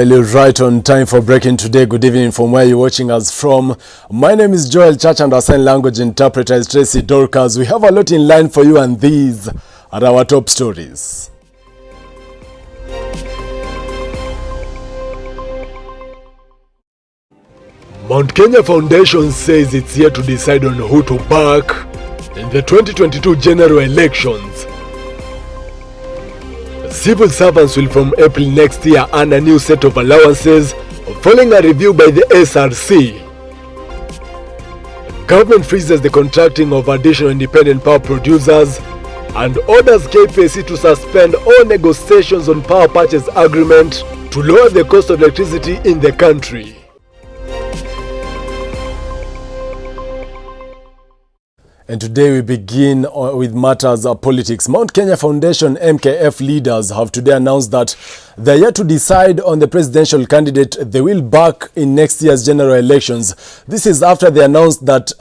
Well, you're right on time for breaking today. Good evening from where you're watching us from. My name is Joel Church and our sign language interpreter is Tracy Dorcas. We have a lot in line for you and these are our top stories. Mount Kenya Foundation says it's here to decide on who to back in the 2022 general elections. Civil servants will from April next year earn a new set of allowances following a review by the SRC. Government freezes the contracting of additional independent power producers and orders KPLC to suspend all negotiations on power purchase agreement to lower the cost of electricity in the country. And today we begin with matters of politics. Mount Kenya Foundation MKF leaders have today announced that they are yet to decide on the presidential candidate they will back in next year's general elections. This is after they announced that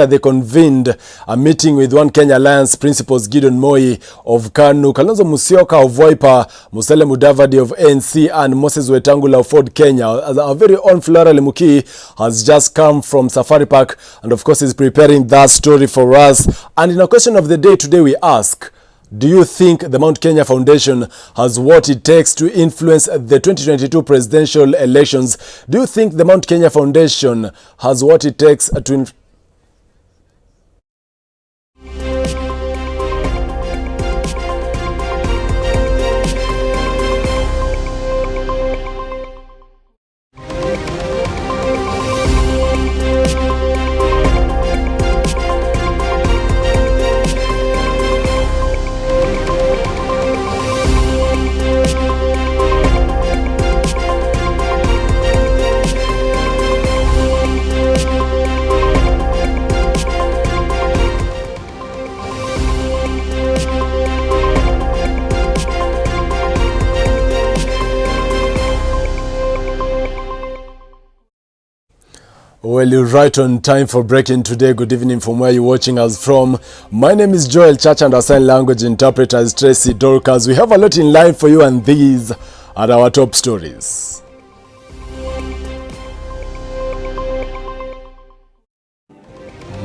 they convened a meeting with One Kenya Alliance principals Gideon Moi of KANU, Kalonzo Musyoka of Wiper, Musalia Mudavadi of ANC, and Moses Wetangula of Ford Kenya. Our very own Flora Lemuki has just come from Safari Park and of course is preparing that story for us. And in a question of the day today we ask, do you think the Mount Kenya Foundation has what it takes to influence the 2022 presidential elections? Do you think the Mount Kenya Foundation has what it takes to Well, you're right on time for breaking today. Good evening from where you're watching us from. My name is Joel Church and our sign language interpreter is Tracy Dorcas. We have a lot in line for you and these are our top stories.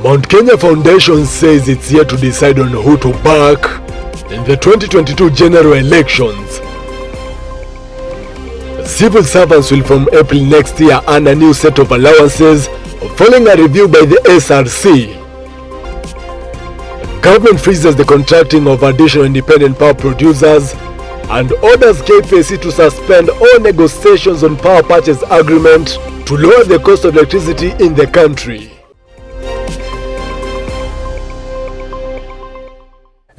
Mount Kenya Foundation says it's here to decide on who to back in the 2022 general elections. Civil servants will from April next year earn a new set of allowances following a review by the SRC. Government freezes the contracting of additional independent power producers and orders KPLC to suspend all negotiations on power purchase agreement to lower the cost of electricity in the country.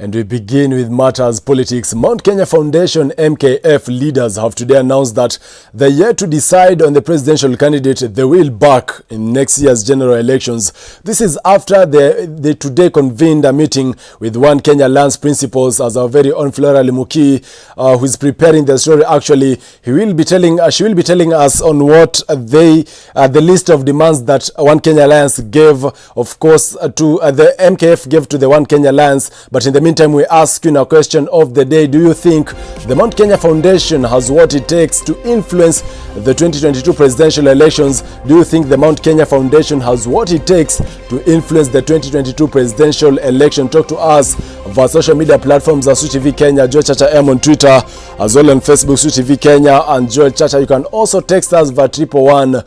And we begin with matters politics. Mount Kenya Foundation MKF leaders have today announced that they're yet to decide on the presidential candidate they will back in next year's general elections. This is after they today convened a meeting with One Kenya Alliance principals, as our very own Flora Lemuki, who is preparing the story. Actually, she will be telling us on what the list of demands that One Kenya Alliance gave, of course, to the MKF gave to the One Kenya Alliance. But in the meantime, we ask you a question of the day. Do you think the Mount Kenya Foundation has what it takes to influence the 2022 presidential elections? Do you think the Mount Kenya Foundation has what it takes to influence the 2022 presidential election? Talk to us via social media platforms at SUTV Kenya, Joel Chacha M on Twitter, as well on Facebook, SUTV Kenya and Joel Chacha. You can also text us via 111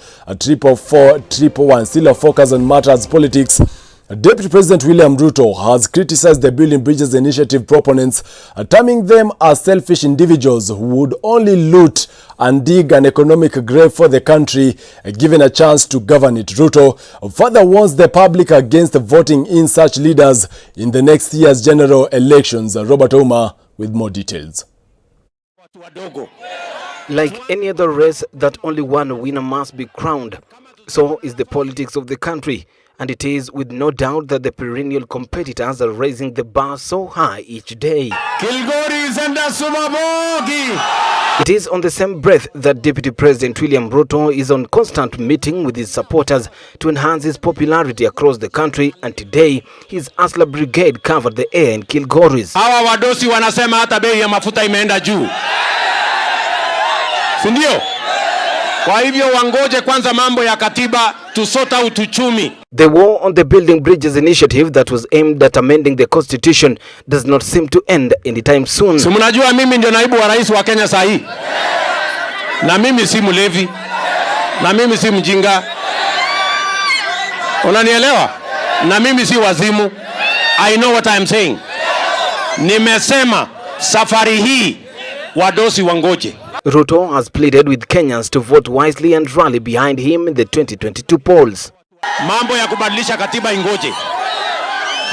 444 111. Still a focus on matters politics. Deputy President William Ruto has criticized the Building Bridges Initiative proponents, terming them as selfish individuals who would only loot and dig an economic grave for the country, given a chance to govern it. Ruto further warns the public against voting in such leaders in the next year's general elections. Robert Oma with more details. Like any other race that only one winner must be crowned, so is the politics of the country. And it is with no doubt that the perennial competitors are raising the bar so high each day. It is on the same breath that Deputy President William Ruto is on constant meeting with his supporters to enhance his popularity across the country, and today his Asla Brigade covered the air in Kilgoris. Hawa wadosi wanasema hata bei ya mafuta imeenda juu. si ndio? Kwa hivyo wangoje kwanza mambo ya katiba to sort out uchumi. The war on the Building Bridges initiative that was aimed at amending the constitution does not seem to end anytime soon. Si mnajua mimi ndio naibu wa rais wa Kenya saa hii. Na mimi si mlevi. Na mimi si mjinga. Unanielewa? Na mimi si wazimu. I know what I am saying. Nimesema safari hii wadosi wangoje. Ruto has pleaded with Kenyans to vote wisely and rally behind him in the 2022 polls. Mambo ya kubadilisha katiba ingoje.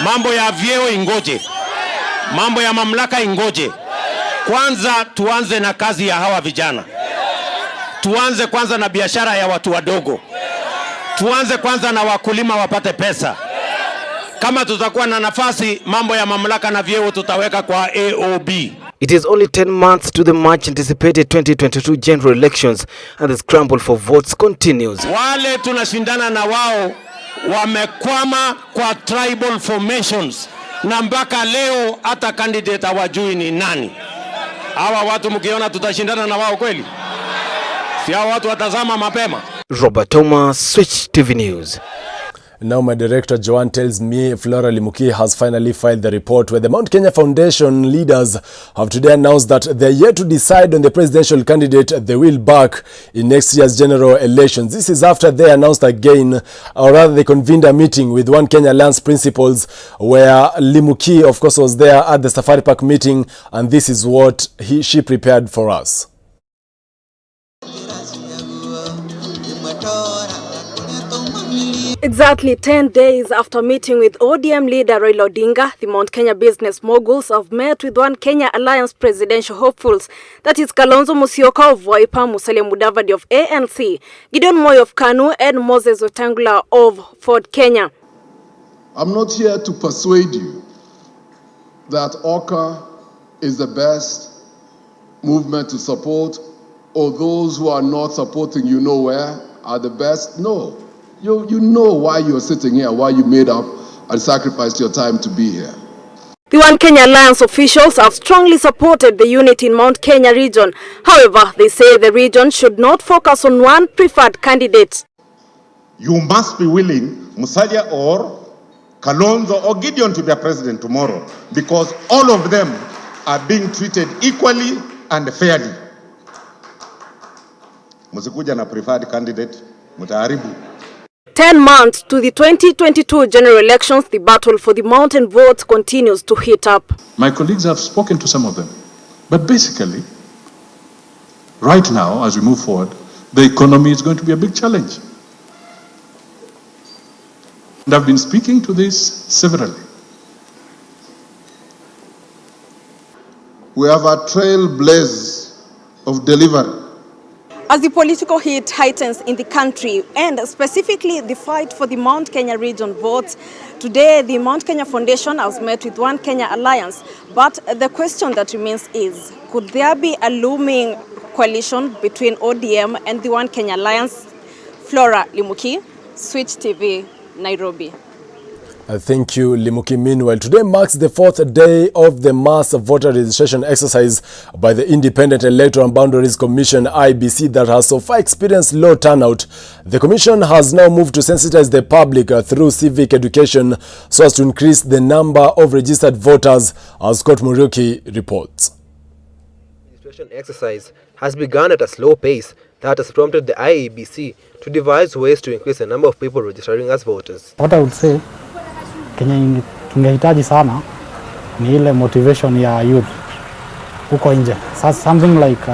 Mambo ya vyeo ingoje. Mambo ya mamlaka ingoje. Kwanza tuanze na kazi ya hawa vijana. Tuanze kwanza na biashara ya watu wadogo. Tuanze kwanza na wakulima wapate pesa. Kama tutakuwa na nafasi, mambo ya mamlaka na vyeo tutaweka kwa AOB. It is only 10 months to the much anticipated 2022 general elections and the scramble for votes continues. Wale tunashindana na wao wamekwama kwa tribal formations na mpaka leo hata candidate hawajui ni nani. Hawa watu mkiona tutashindana na wao kweli? Si hawa watu watazama mapema. Robert Thomas, Switch TV News. Now my director Joanne tells me Flora Limuki has finally filed the report where the Mount Kenya Foundation leaders have today announced that they are yet to decide on the presidential candidate they will back in next year's general elections. This is after they announced again, or rather they convened a meeting with One Kenya Alliance principals where Limuki of course was there at the Safari Park meeting, and this is what she prepared for us. Exactly 10 days after meeting with ODM leader Raila Odinga, the Mount Kenya business moguls have met with One Kenya Alliance presidential hopefuls, that is Kalonzo Musyoka of Wiper, Musalia Mudavadi of ANC, Gideon Moi of KANU, and Moses Wetangula of Ford Kenya. I'm not here to persuade you that OCA is the best movement to support, or those who are not supporting you nowhere are the best. No. You know why you're sitting here, why you made up and sacrificed your time to be here. The One Kenya Alliance officials have strongly supported the unity in Mount Kenya region. However, they say the region should not focus on one preferred candidate. You must be willing, Musalia or Kalonzo or Gideon, to be a president tomorrow, because all of them are being treated equally and fairly. Musikuja na preferred candidate, mutaharibu. 10 months to the 2022 general elections, the battle for the mountain votes continues to heat up. My colleagues have spoken to some of them. But basically, right now, as we move forward, the economy is going to be a big challenge. And I've been speaking to this severally. We have a trailblaze of delivery. As the political heat heightens in the country, and specifically the fight for the Mount Kenya region votes, today the Mount Kenya Foundation has met with One Kenya Alliance. But the question that remains is, could there be a looming coalition between ODM and the One Kenya Alliance? Flora Limuki, Switch TV, Nairobi. Thank you, Limuki. Meanwhile, today marks the 4th day of the mass voter registration exercise by the Independent Electoral and Boundaries Commission, IEBC, that has so far experienced low turnout. The commission has now moved to sensitize the public through civic education so as to increase the number of registered voters, as Scott Muriuki reports. The registration exercise has begun at a slow pace that has prompted the IEBC to devise ways to increase the number of people registering as voters. What I would say, Kenya tungehitaji sana ni ile motivation ya youth huko nje. Something like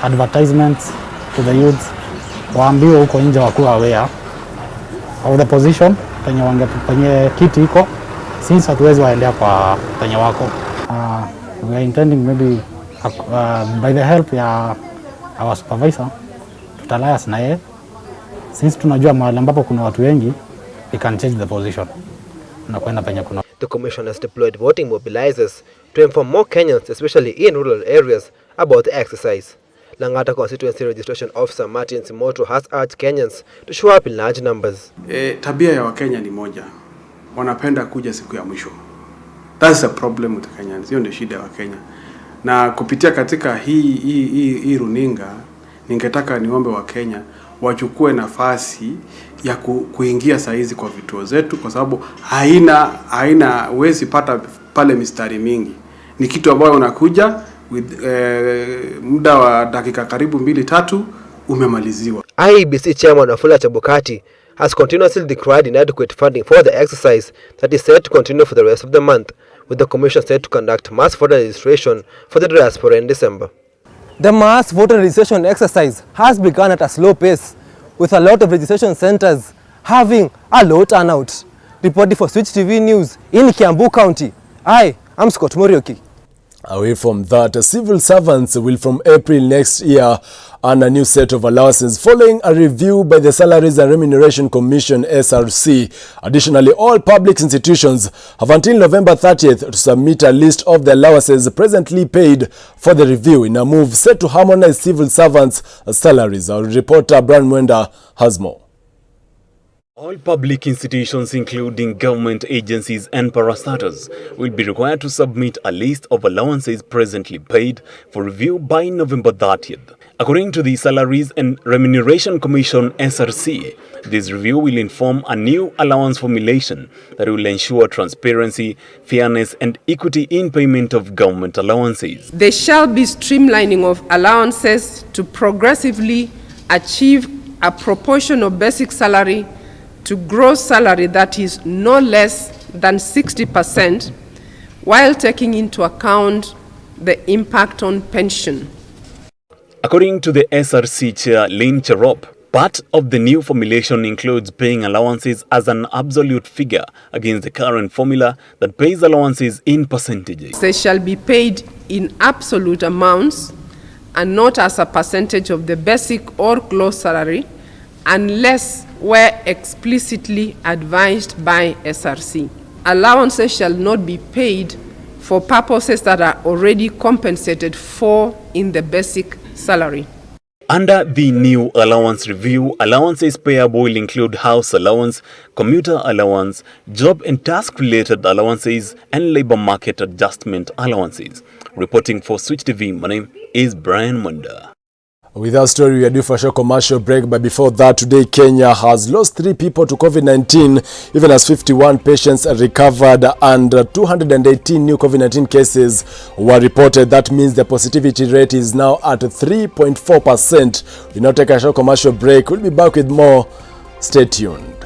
advertisements to the youth, waambiwe huko nje wakuwa aware of the position penye kiti iko, since hatuwezi waendea kwa penye wako. We are intending maybe by the help ya our supervisor tutalias na yeye, since tunajua mahali ambapo kuna watu wengi, we can change the position. The commission has deployed voting mobilizers to inform more Kenyans, especially in rural areas, about the exercise. Langata Constituency Registration Officer Martin Simoto has urged Kenyans to show up in large numbers. Tabia ya Wakenya ni moja. Wanapenda kuja siku ya mwisho. That's the problem with Kenyans. Hiyo ndio shida ya Wakenya. Na kupitia katika hii runinga ningetaka niombe wa Kenya wachukue nafasi ya kuingia saizi kwa vituo zetu, kwa sababu haina wezi pata pale mistari mingi. Ni kitu ambayo unakuja with muda wa dakika karibu 2-3 umemaliziwa. IEBC chairman Wafula Chebukati has continuously decried inadequate funding for the exercise that is set to continue for the rest of the month, with the commission set to conduct mass voter registration for the diaspora in December. The mass voter registration exercise has begun at a slow pace, with a lot of registration centers having a low turnout. Reporting for Switch TV News in Kiambu County, I am Scott Morioki. Away from that, civil servants will from April next year earn a new set of allowances following a review by the Salaries and Remuneration Commission (SRC). Additionally, all public institutions have until November 30th to submit a list of the allowances presently paid for the review in a move set to harmonize civil servants' salaries. Our reporter Brian Mwenda has more. All public institutions, including government agencies and parastatals, will be required to submit a list of allowances presently paid for review by November 30th. According to the Salaries and Remuneration Commission (SRC), this review will inform a new allowance formulation that will ensure transparency, fairness and equity in payment of government allowances. There shall be streamlining of allowances to progressively achieve a proportion of basic salary to gross salary that is no less than 60%, while taking into account the impact on pension. According to the SRC chair Lynn Cherop, part of the new formulation includes paying allowances as an absolute figure against the current formula that pays allowances in percentages. They shall be paid in absolute amounts and not as a percentage of the basic or gross salary, unless were explicitly advised by SRC. Allowances shall not be paid for purposes that are already compensated for in the basic salary. Under the new allowance review, allowances payable will include house allowance, commuter allowance, job and task-related allowances, and labor market adjustment allowances. Reporting for Switch TV, my name is Brian Mwenda. With our story, we are due for a short commercial break, but before that, today Kenya has lost 3 people to COVID-19, even as 51 patients recovered and 218 new COVID-19 cases were reported. That means the positivity rate is now at 3.4%. We now take a short commercial break. We'll be back with more. Stay tuned.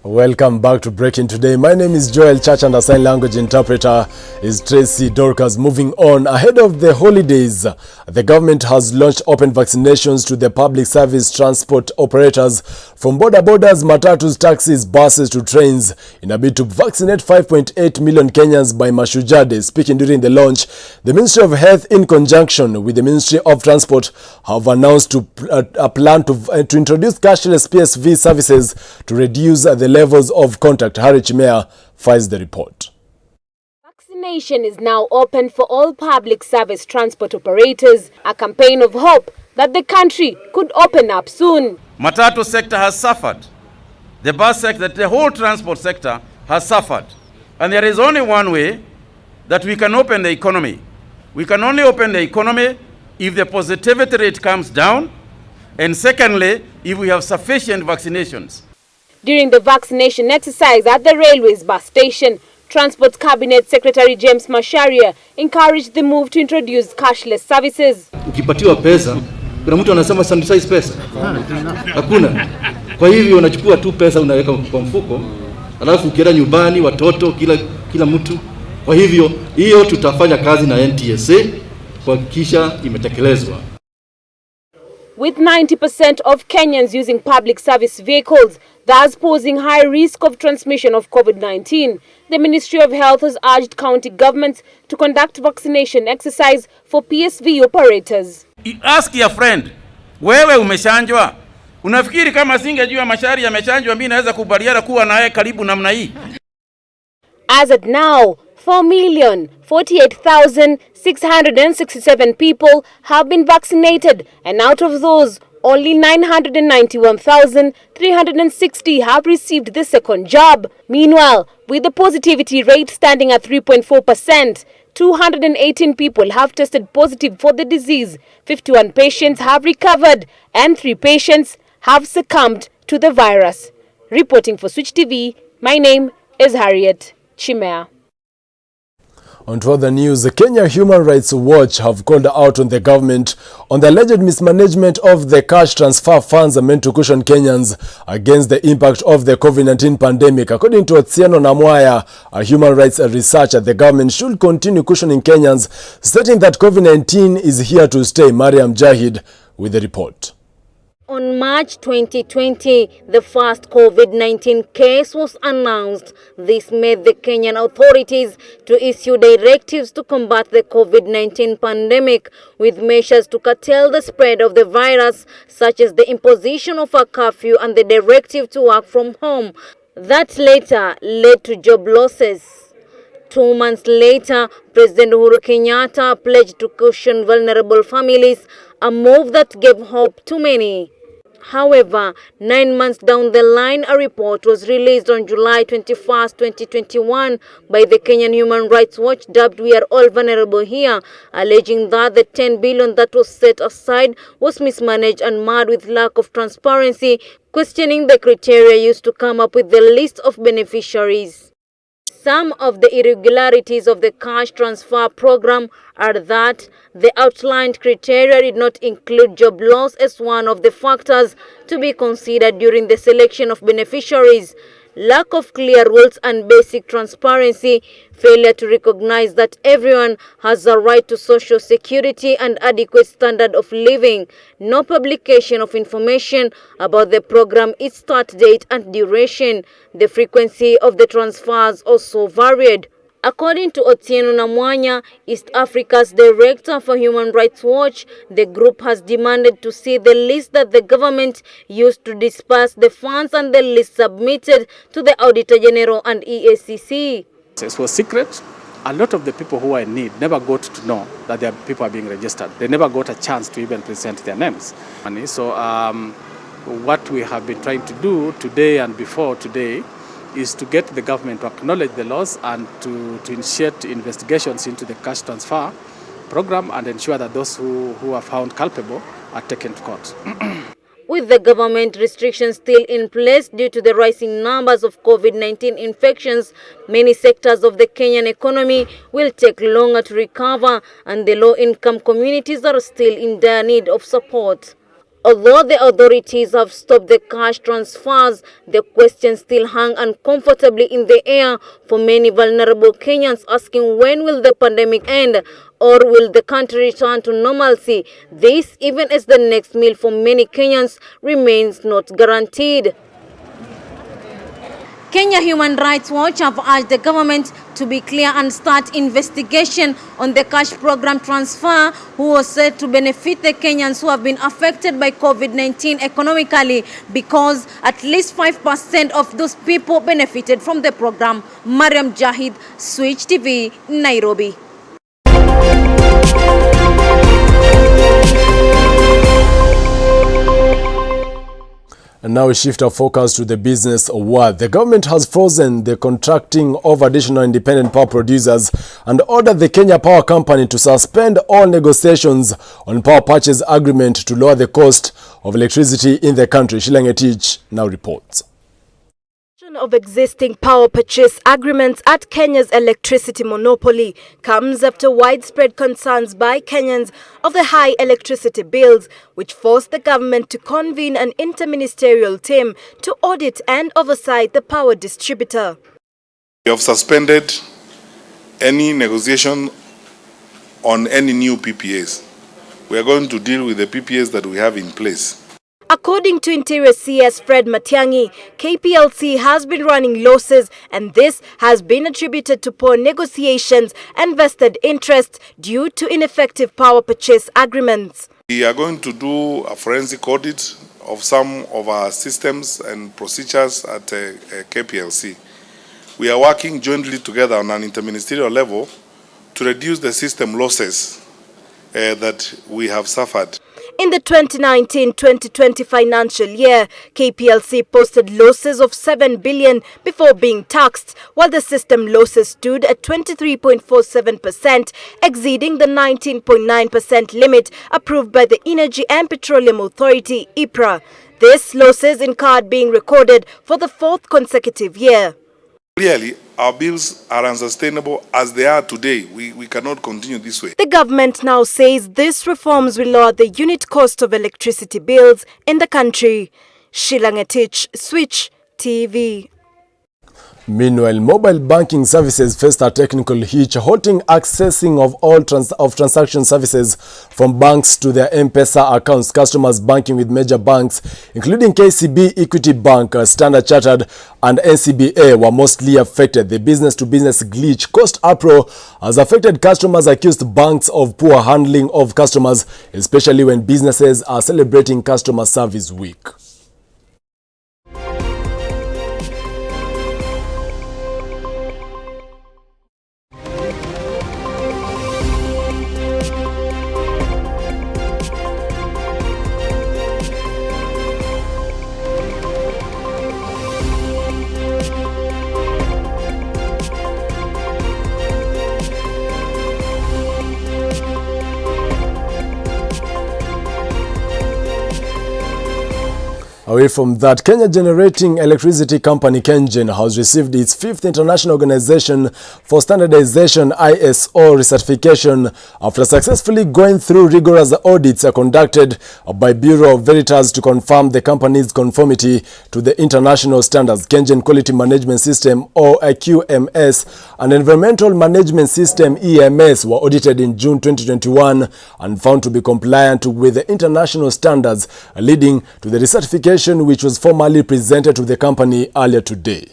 Welcome back to Breaking Today. My name is Joel Church and the sign language interpreter is Tracy Dorcas. Moving on, ahead of the holidays, the government has launched open vaccinations to the public service transport operators from borders, matatus, taxis, buses to trains in a bid to vaccinate 5.8 million Kenyans by Mashujaa Day. Speaking during the launch, the Ministry of Health in conjunction with the Ministry of Transport have announced a plan to introduce cashless PSV services to reduce the levels of contact. Harry Chimea files the report. Vaccination is now open for all public service transport operators, a campaign of hope that the country could open up soon. Matatu sector has suffered. The bus sector, the whole transport sector has suffered. And there is only one way that we can open the economy. We can only open the economy if the positivity rate comes down, and secondly, if we have sufficient vaccinations. During the vaccination exercise at the railways bus station, Transport Cabinet Secretary James Macharia encouraged the move to introduce cashless services. Ukipatiwa pesa, kuna mtu anasema sanitize pesa. Hakuna. Kwa hivyo unachukua tu pesa unaweka kwa mfuko, alafu ukienda nyumbani watoto kila mtu. Kwa hivyo hiyo tutafanya kazi na NTSA kuhakikisha imetekelezwa. With 90% of Kenyans using public service vehicles, thus posing high risk of transmission of COVID-19, the Ministry of Health has urged county governments to conduct vaccination exercise for PSV operators. Ask your friend, wewe umechanjwa? Unafikiri kama singejua Macharia amechanjwa mimi naweza kubaliana kuwa naye karibu namna hii? As at now, 4,048,667 people have been vaccinated, and out of those, only 991,360 have received the second jab. Meanwhile, with the positivity rate standing at 3.4%, 218 people have tested positive for the disease, 51 patients have recovered, and 3 patients have succumbed to the virus. Reporting for Switch TV, my name is Harriet Chimea. On to other news, the Kenya Human Rights Watch have called out on the government on the alleged mismanagement of the cash transfer funds meant to cushion Kenyans against the impact of the COVID-19 pandemic. According to Otieno Namwaya, a human rights researcher, the government should continue cushioning Kenyans, stating that COVID-19 is here to stay. Mariam Jahid with the report. On March 2020, the first COVID-19 case was announced. This made the Kenyan authorities to issue directives to combat the COVID-19 pandemic, with measures to curtail the spread of the virus, such as the imposition of a curfew and the directive to work from home. That later led to job losses. 2 months later, President Uhuru Kenyatta pledged to cushion vulnerable families, a move that gave hope to many. However, 9 months down the line, a report was released on July 21, 2021 by the Kenyan Human Rights Watch, dubbed "We Are All Vulnerable Here," alleging that the 10 billion that was set aside was mismanaged and marred with lack of transparency, questioning the criteria used to come up with the list of beneficiaries. Some of the irregularities of the cash transfer program are that the outlined criteria did not include job loss as one of the factors to be considered during the selection of beneficiaries, lack of clear rules and basic transparency, failure to recognize that everyone has a right to social security and adequate standard of living, no publication of information about the program, its start date and duration. The frequency of the transfers also varied. According to Otieno Namwaya, East Africa's Director for Human Rights Watch, the group has demanded to see the list that the government used to disperse the funds and the list submitted to the Auditor General and EACC. It was secret. A lot of the people who are in need never got to know that their people are being registered. They never got a chance to even present their names. And so what we have been trying to do today and before today is to get the government to acknowledge the laws and to initiate investigations into the cash transfer program and ensure that those who are found culpable are taken to court. With the government restrictions still in place due to the rising numbers of COVID-19 infections, many sectors of the Kenyan economy will take longer to recover, and the low-income communities are still in dire need of support. Although the authorities have stopped the cash transfers, the questions still hang uncomfortably in the air for many vulnerable Kenyans, asking when will the pandemic end or will the country return to normalcy? This, even as the next meal for many Kenyans remains not guaranteed. Kenya Human Rights Watch have urged the government to be clear and start investigation on the cash program transfer, who was said to benefit the Kenyans who have been affected by COVID-19 economically, because at least 5% of those people benefited from the program. Mariam Jahid, Switch TV, Nairobi. And now we shift our focus to the business world. The government has frozen the contracting of additional independent power producers and ordered the Kenya Power Company to suspend all negotiations on power purchase agreement to lower the cost of electricity in the country. Shilangetich now reports. Of existing power purchase agreements at Kenya's electricity monopoly comes after widespread concerns by Kenyans of the high electricity bills, which forced the government to convene an interministerial team to audit and oversight the power distributor. We have suspended any negotiation on any new PPAs. We are going to deal with the PPAs that we have in place. According to Interior CS Fred Matiang'i, KPLC has been running losses, and this has been attributed to poor negotiations and vested interests due to ineffective power purchase agreements. We are going to do a forensic audit of some of our systems and procedures at KPLC. We are working jointly together on an interministerial level to reduce the system losses that we have suffered. In the 2019-2020 financial year, KPLC posted losses of 7 billion before being taxed, while the system losses stood at 23.47%, exceeding the 19.9% limit approved by the Energy and Petroleum Authority, EPRA. This losses incurred being recorded for the fourth consecutive year. Clearly, our bills are unsustainable as they are today. We cannot continue this way. The government now says these reforms will lower the unit cost of electricity bills in the country. Shilangetich, Switch TV. Meanwhile, mobile banking services faced a technical hitch, halting accessing of all transaction services from banks to their M-Pesa accounts. Customers banking with major banks, including KCB, Equity Bank, Standard Chartered, and NCBA, were mostly affected. The business-to-business glitch post-April has affected customers, accused banks of poor handling of customers, especially when businesses are celebrating Customer Service Week. Away from that, Kenya Generating Electricity Company KENGEN has received its 5th International Organization for Standardization ISO recertification after successfully going through rigorous audits conducted by Bureau of Veritas to confirm the company's conformity to the international standards. KENGEN Quality Management System or QMS and Environmental Management System EMS were audited in June 2021 and found to be compliant with the international standards, leading to the recertification which was formally presented to the company earlier today.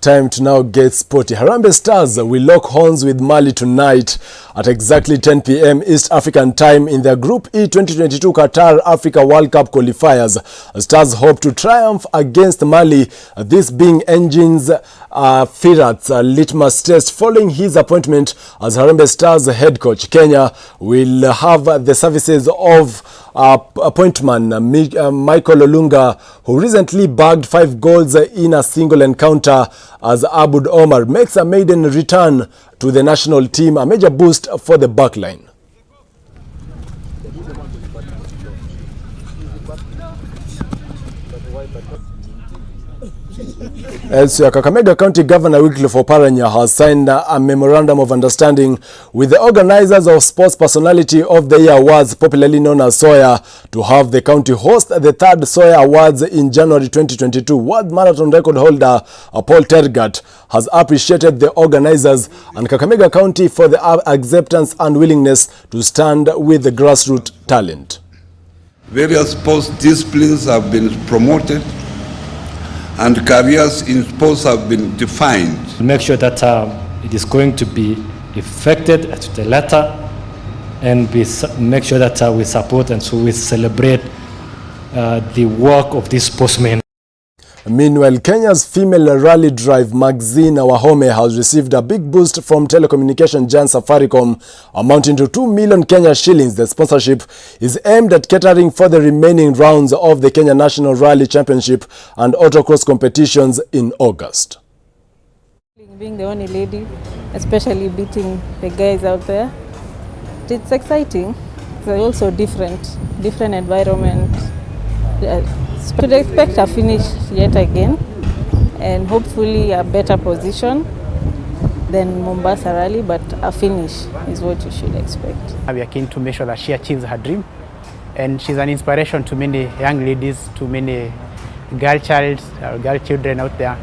Time to now get sporty. Harambee Stars will lock horns with Mali tonight at exactly 10 p.m. East African time in their Group E 2022 Qatar Africa World Cup qualifiers. Stars hope to triumph against Mali, this being Engine's Firat's litmus test following his appointment as Harambee Stars head coach. Kenya will have the services of appointment Michael Olunga, who recently bagged 5 goals in a single encounter, as Abud Omar makes a maiden return to the national team, a major boost for the backline. So KAKAMEGA County Governor Wycliffe OPARANYA has signed a memorandum of understanding with the organizers of Sports Personality of the Year Awards, popularly known as SOYA, to have the county host the third SOYA Awards in January 2022. World Marathon record holder Paul Tergat has appreciated the organizers and KAKAMEGA County for the acceptance and willingness to stand with the grassroots talent. Various sports disciplines have been promoted and careers in sports have been defined. Make sure that it is going to be effected to the letter, and make sure that we support and so we celebrate the work of these sportsmen. Meanwhile, Kenya's female rally drive MAXINE has received a big boost from telecommunication giant Safaricom, amounting to 2 million Kenya shillings. The sponsorship is aimed at catering for the remaining rounds of the Kenya National Rally Championship and autocross competitions in August. Being the only lady, especially beating the guys out there, it's exciting. It's also different environment. Could expect a finish yet again, and hopefully a better position than Mombasa Rally, but a finish is what you should expect. We are keen to make sure that she achieves her dream, and she's an inspiration to many young ladies, to many girl children out there,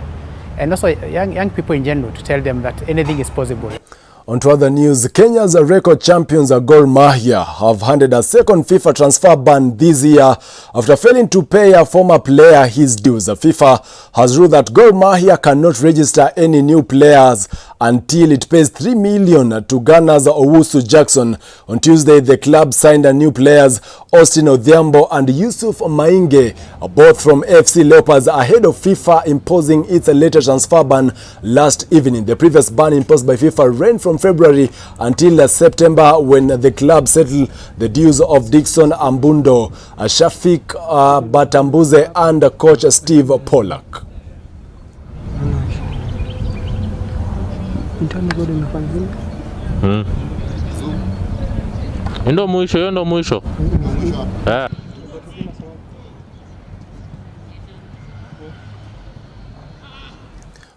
and also young people in general, to tell them that anything is possible. On to other news, Kenya's record champions Gor Mahia have handed a second FIFA transfer ban this year after failing to pay a former player his dues. FIFA has ruled that Gor Mahia cannot register any new players until it pays $3 million to Ghana's Owusu Jackson. On Tuesday, the club signed new players Austin Odhiambo and Yusuf Mainge, both from FC Leopards, ahead of FIFA imposing its latest transfer ban last evening. The previous ban imposed by FIFA ran from February until September, when the club settled the dues of Dixon Ambundo, Shafik Batambuze and coach Steve Pollack. Ndo mwisho.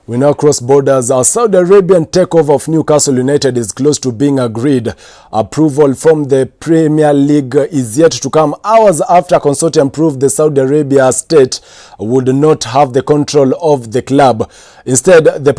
We now cross borders. Our Saudi Arabian takeover of Newcastle United is close to being agreed. Approval from the Premier League is yet to come, hours after a consortium proved the Saudi Arabia state would not have the control of the club. Instead, the